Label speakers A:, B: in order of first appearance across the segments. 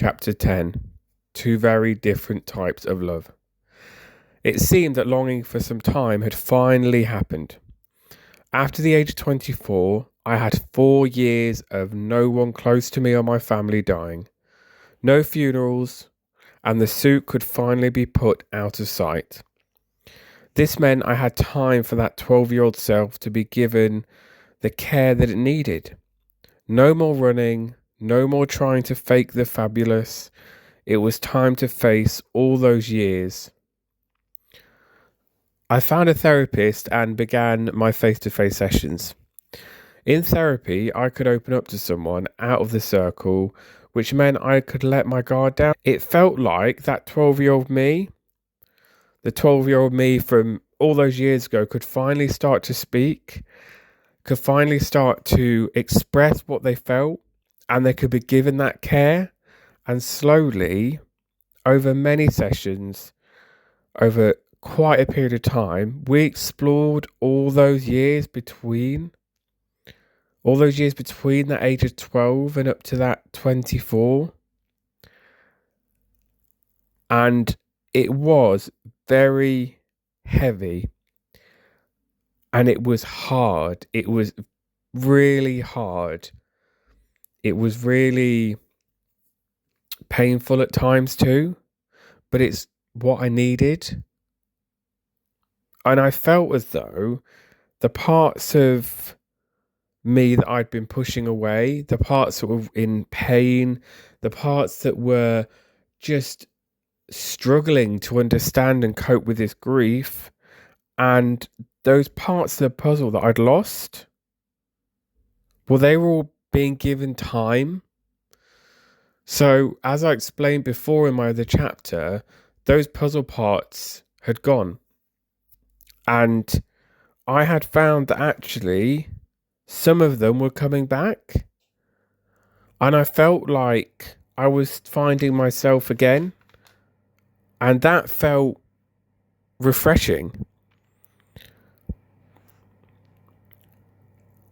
A: Chapter 10. Two very different types of love. It seemed that longing for some time had finally happened. After the age of 24, I had 4 years of no one close to me or my family dying. No funerals, and the suit could finally be put out of sight. This meant I had time for that 12-year-old self to be given the care that it needed. No more running, no more trying to fake the fabulous. It was time to face all those years. I found a therapist and began my face-to-face sessions. In therapy, I could open up to someone out of the circle, which meant I could let my guard down. It felt like that 12-year-old me, the 12-year-old me from all those years ago, could finally start to speak, could finally start to express what they felt, and they could be given that care. And slowly, over many sessions, over quite a period of time, we explored all those years between that age of 12 and up to that 24. And it was very heavy. And it was hard. It was really hard. It was really painful at times too. But it's what I needed. And I felt as though the parts of me that I'd been pushing away, the parts that were in pain, the parts that were just struggling to understand and cope with this grief, and those parts of the puzzle that I'd lost, well, they were all being given time. So, as I explained before in my other chapter, those puzzle parts had gone. And I had found that actually some of them were coming back. And I felt like I was finding myself again. And that felt refreshing.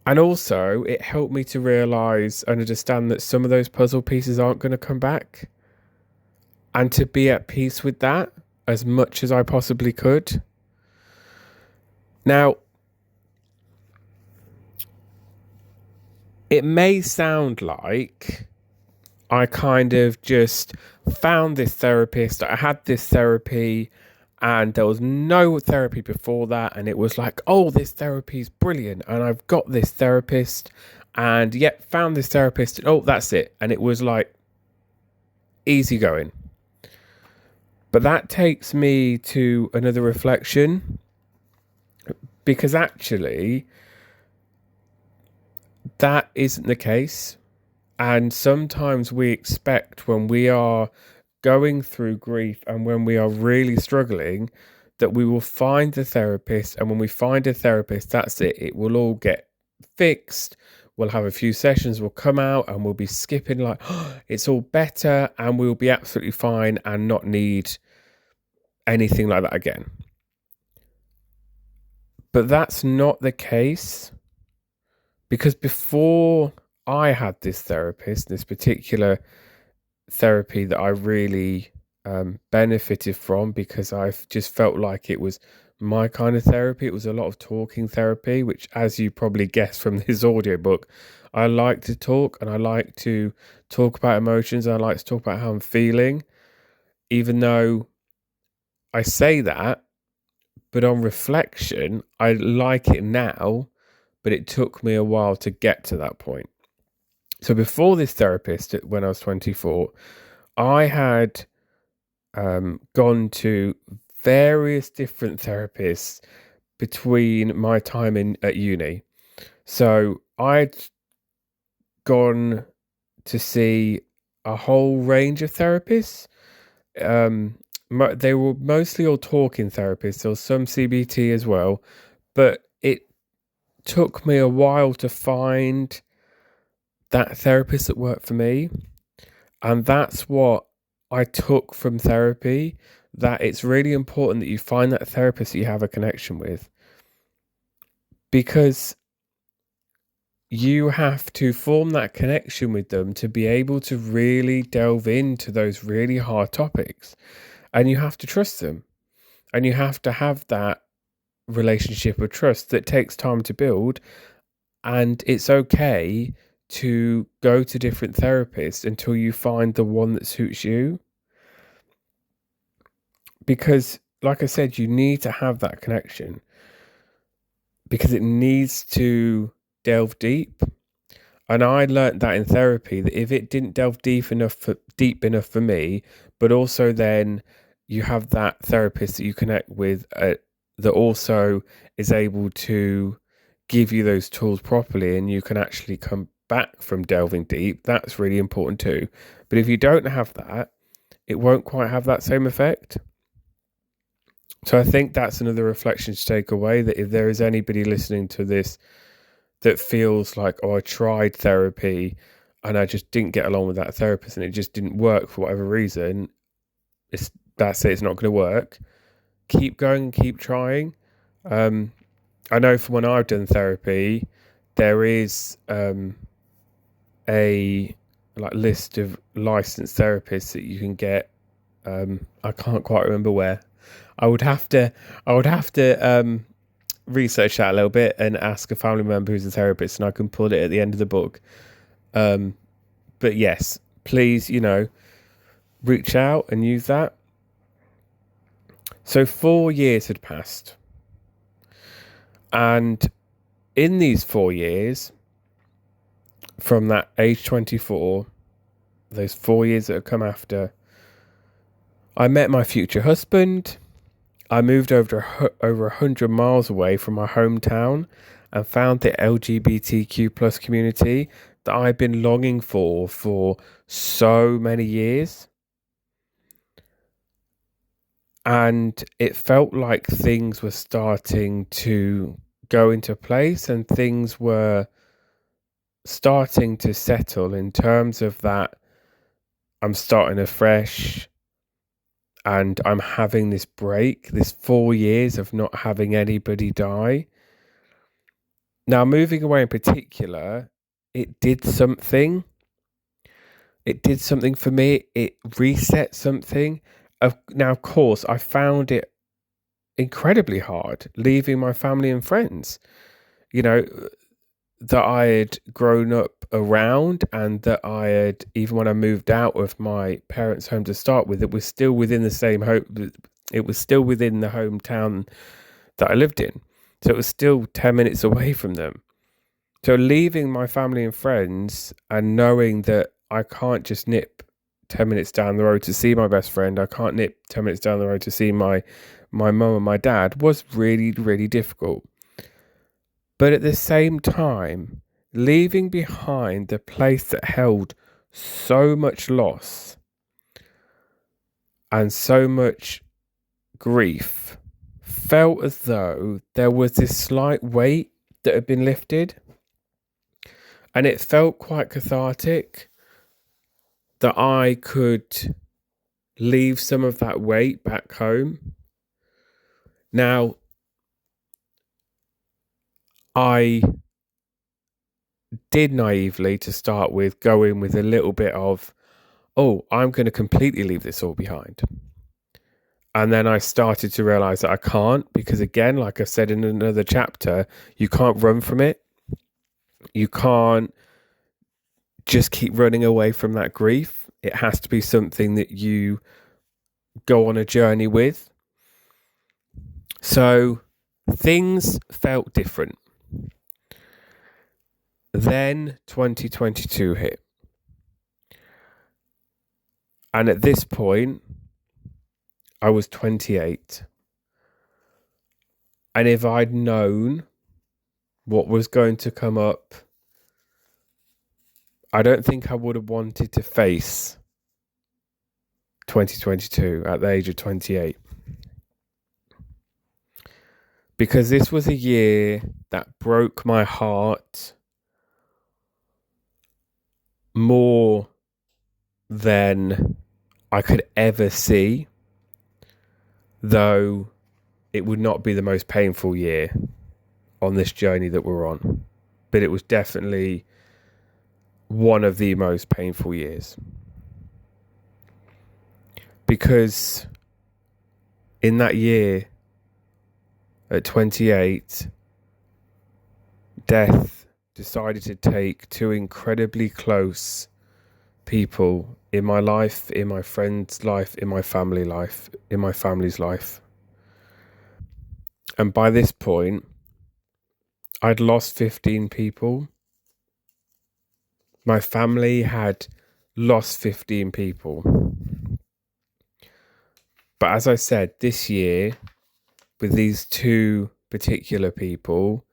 A: And also, it helped me to realise and understand that some of those puzzle pieces aren't going to come back. And to be at peace with that as much as I possibly could. Now, it may sound like I kind of just found this therapist. I had this therapy and there was no therapy before that. And it was like, oh, this therapy is brilliant. And I've got this therapist and yet found this therapist. Oh, that's it. And it was like easy going. But that takes me to another reflection. Because actually, that isn't the case. And sometimes we expect when we are going through grief and when we are really struggling that we will find the therapist. And when we find a therapist, that's it. It will all get fixed. We'll have a few sessions, we'll come out and we'll be skipping like, oh, it's all better and we'll be absolutely fine and not need anything like that again. But that's not the case, because before I had this therapist, this particular therapy that I really benefited from, because I just felt like it was my kind of therapy. It was a lot of talking therapy, which, as you probably guessed from this audiobook, I like to talk and I like to talk about emotions. And I like to talk about how I'm feeling, even though I say that. But on reflection, I like it now, but it took me a while to get to that point. So before this therapist, when I was 24, I had gone to various different therapists between my time at uni. So I'd gone to see a whole range of therapists. They were mostly all talking therapists. There was some CBT as well, but it took me a while to find that therapist that worked for me. And that's what I took from therapy, that it's really important that you find that therapist that you have a connection with. Because you have to form that connection with them to be able to really delve into those really hard topics. And you have to trust them. And you have to have that relationship of trust that takes time to build. And it's okay to go to different therapists until you find the one that suits you. Because, like I said, you need to have that connection because it needs to delve deep. And I learned that in therapy, that if it didn't delve deep enough for me, but also then you have that therapist that you connect with that also is able to give you those tools properly, and you can actually come back from delving deep. That's really important too. But if you don't have that, it won't quite have that same effect. So I think that's another reflection to take away, that if there is anybody listening to this that feels like, oh, I tried therapy and I just didn't get along with that therapist and it just didn't work for whatever reason, that's it, it's not going to work. Keep going and keep trying. I know from when I've done therapy, there is a list of licensed therapists that you can get. I can't quite remember where. I would have to research that a little bit and ask a family member who's a therapist, and I can put it at the end of the book. But yes, please, reach out and use that. So 4 years had passed. And in these 4 years, from that age 24, those 4 years that have come after, I met my future husband. I moved over 100 miles away from my hometown and found the LGBTQ plus community that I've been longing for so many years. And it felt like things were starting to go into place and things were starting to settle in terms of that I'm starting afresh. And I'm having this break, this 4 years of not having anybody die. Now, moving away in particular, it did something. It did something for me. It reset something. Now, of course, I found it incredibly hard leaving my family and friends, that I had grown up around, and that I had, even when I moved out of my parents' home to start with, it was still within the same home. It was still within the hometown that I lived in. So it was still 10 minutes away from them. So leaving my family and friends and knowing that I can't just nip 10 minutes down the road to see my best friend, I can't nip 10 minutes down the road to see my mum and my dad, was really, really difficult. But at the same time, leaving behind the place that held so much loss and so much grief felt as though there was this slight weight that had been lifted. And it felt quite cathartic that I could leave some of that weight back home. Now, I did naively, to start with, go in with a little bit of, oh, I'm going to completely leave this all behind. And then I started to realize that I can't, because again, like I said in another chapter, you can't run from it. You can't just keep running away from that grief. It has to be something that you go on a journey with. So things felt different. Then 2022 hit. And at this point, I was 28. And if I'd known what was going to come up, I don't think I would have wanted to face 2022 at the age of 28. Because this was a year that broke my heart more than I could ever see, though it would not be the most painful year on this journey that we're on. but it was definitely one of the most painful years. Because in that year, at 28, death decided to take two incredibly close people in my life, in my friend's life, in my family life, in my family's life. And by this point, I'd lost 15 people. My family had lost 15 people. But as I said, this year, with these two particular people,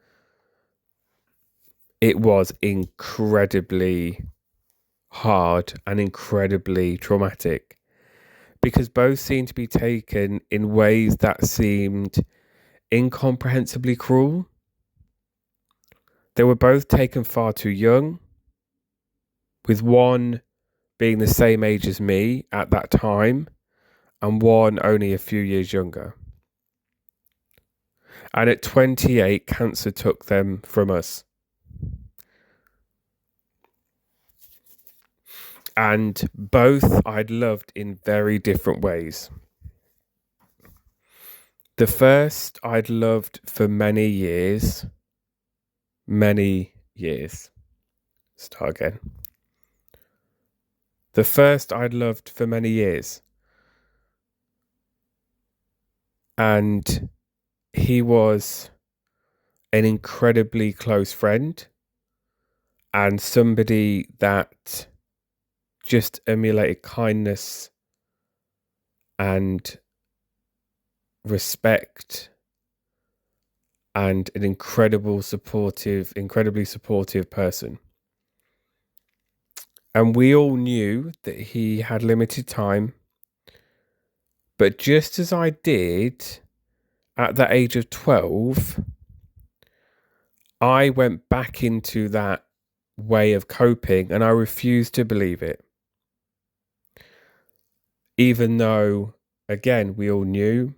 A: it was incredibly hard and incredibly traumatic, because both seemed to be taken in ways that seemed incomprehensibly cruel. They were both taken far too young, with one being the same age as me at that time and one only a few years younger. And at 28, cancer took them from us. And both I'd loved in very different ways. The first I'd loved for many years. Start again. The first I'd loved for many years. And he was an incredibly close friend and somebody that just emulated kindness and respect and an incredibly supportive person. And we all knew that he had limited time. But just as I did at the age of 12, I went back into that way of coping and I refused to believe it. Even though, again, we all knew,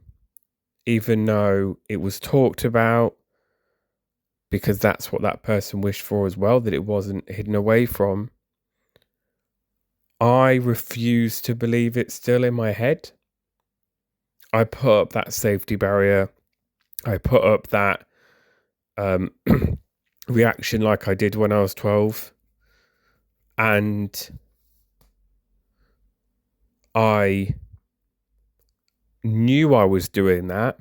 A: even though it was talked about, because that's what that person wished for as well, that it wasn't hidden away from, I refused to believe it still in my head. I put up that safety barrier. I put up that reaction like I did when I was 12. And I knew I was doing that.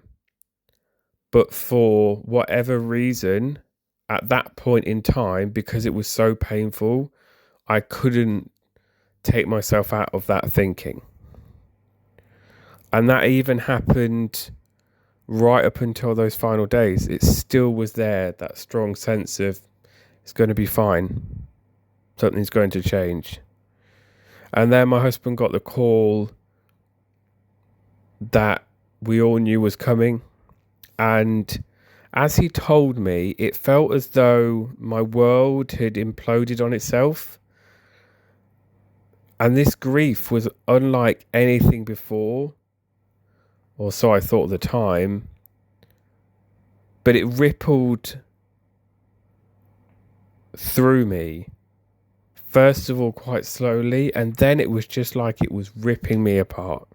A: But for whatever reason, at that point in time, because it was so painful, I couldn't take myself out of that thinking. And that even happened right up until those final days. It still was there, that strong sense of it's going to be fine. Something's going to change. And then my husband got the call that we all knew was coming. And as he told me, it felt as though my world had imploded on itself. And this grief was unlike anything before, or so I thought at the time. But it rippled through me, first of all quite slowly, and then it was just like it was ripping me apart.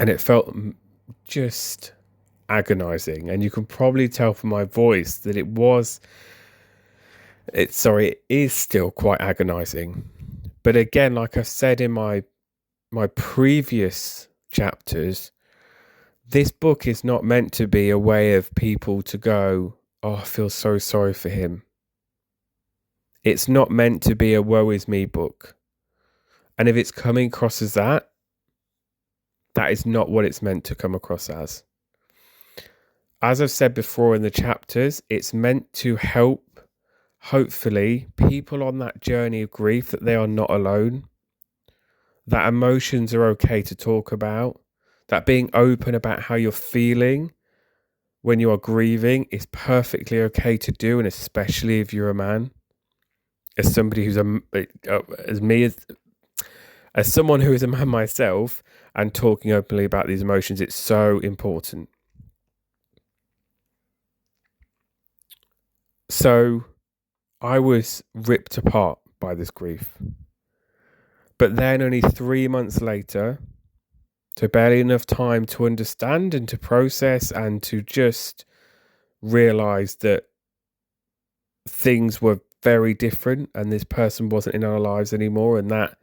A: And it felt just agonizing. And you can probably tell from my voice that it is still quite agonizing. But again, like I've said in my previous chapters, this book is not meant to be a way of people to go, oh, I feel so sorry for him. It's not meant to be a woe is me book. And if it's coming across as that is not what it's meant to come across as. As I've said before in the chapters, it's meant to help, hopefully, people on that journey of grief, that they are not alone, that emotions are okay to talk about, that being open about how you're feeling when you are grieving is perfectly okay to do, and especially if you're a man. As somebody who's as someone who is a man myself, and talking openly about these emotions, it's so important. So I was ripped apart by this grief. But then only 3 months later, so barely enough time to understand and to process and to just realize that things were very different and this person wasn't in our lives anymore, and that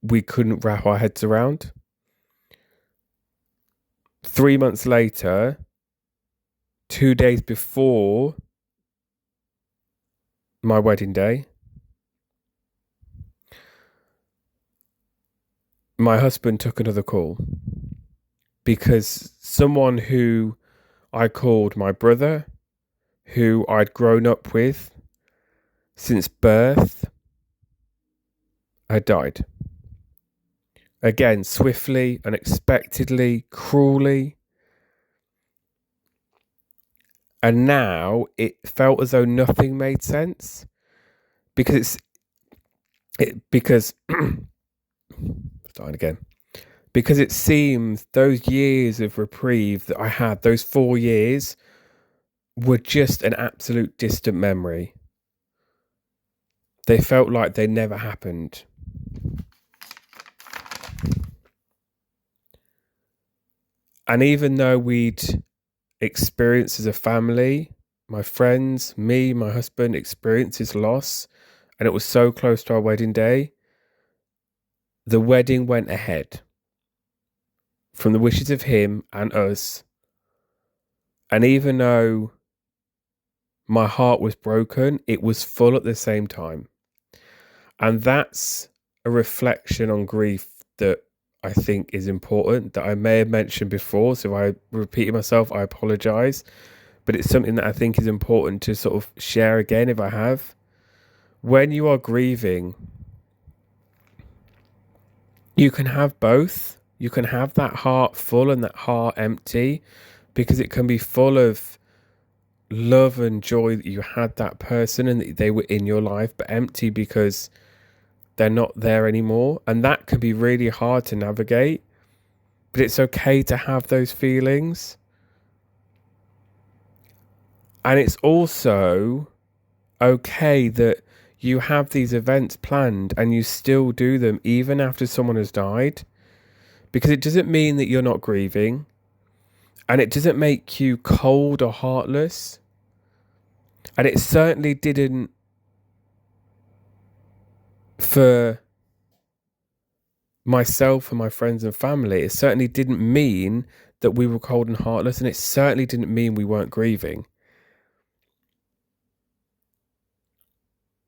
A: we couldn't wrap our heads around. 3 months later, 2 days before my wedding day, my husband took another call because someone who I called my brother, who I'd grown up with since birth, had died. Again, swiftly, unexpectedly, cruelly. And now it felt as though nothing made sense because starting again. Because it seems those years of reprieve that I had, those 4 years, were just an absolute distant memory. They felt like they never happened. And even though we'd experienced as a family, my friends, me, my husband, experienced his loss, and it was so close to our wedding day, the wedding went ahead from the wishes of him and us. And even though my heart was broken, it was full at the same time. And that's a reflection on grief that I think is important, that I may have mentioned before. So if I repeated myself, I apologize. But it's something that I think is important to sort of share again if I have. When you are grieving, you can have both. You can have that heart full and that heart empty, because it can be full of love and joy that you had that person and that they were in your life, but empty because they're not there anymore. And that can be really hard to navigate, but it's okay to have those feelings. And it's also okay that you have these events planned and you still do them even after someone has died, because it doesn't mean that you're not grieving, and it doesn't make you cold or heartless. And it certainly didn't for myself and my friends and family. It certainly didn't mean that we were cold and heartless, and it certainly didn't mean we weren't grieving.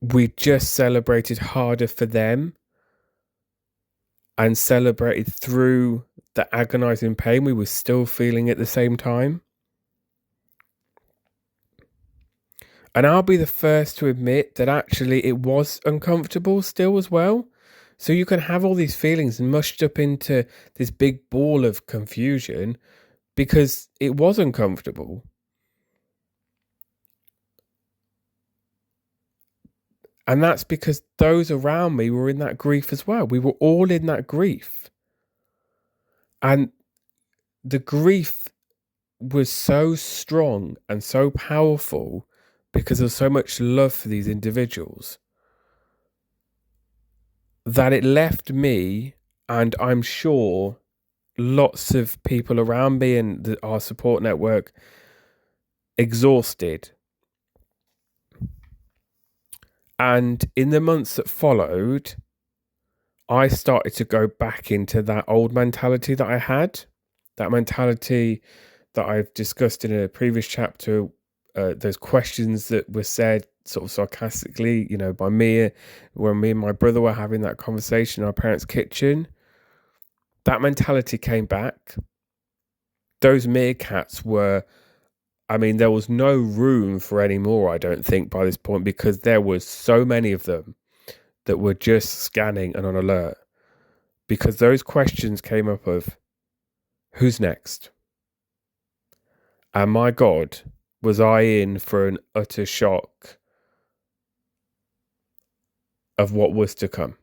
A: We just celebrated harder for them and celebrated through the agonizing pain we were still feeling at the same time. And I'll be the first to admit that actually it was uncomfortable still as well. So you can have all these feelings mushed up into this big ball of confusion because it was uncomfortable. And that's because those around me were in that grief as well. We were all in that grief. And the grief was so strong and so powerful because of so much love for these individuals that it left me, and I'm sure lots of people around me and our support network, exhausted. And in the months that followed, I started to go back into that old mentality that I had, that mentality that I've discussed in a previous chapter. Those questions that were said sort of sarcastically, by me, when me and my brother were having that conversation in our parents' kitchen. That mentality came back. Those meerkats were, there was no room for any more, I don't think, by this point, because there was so many of them that were just scanning and on alert. Because those questions came up of, who's next? And my God, was I in for an utter shock of what was to come.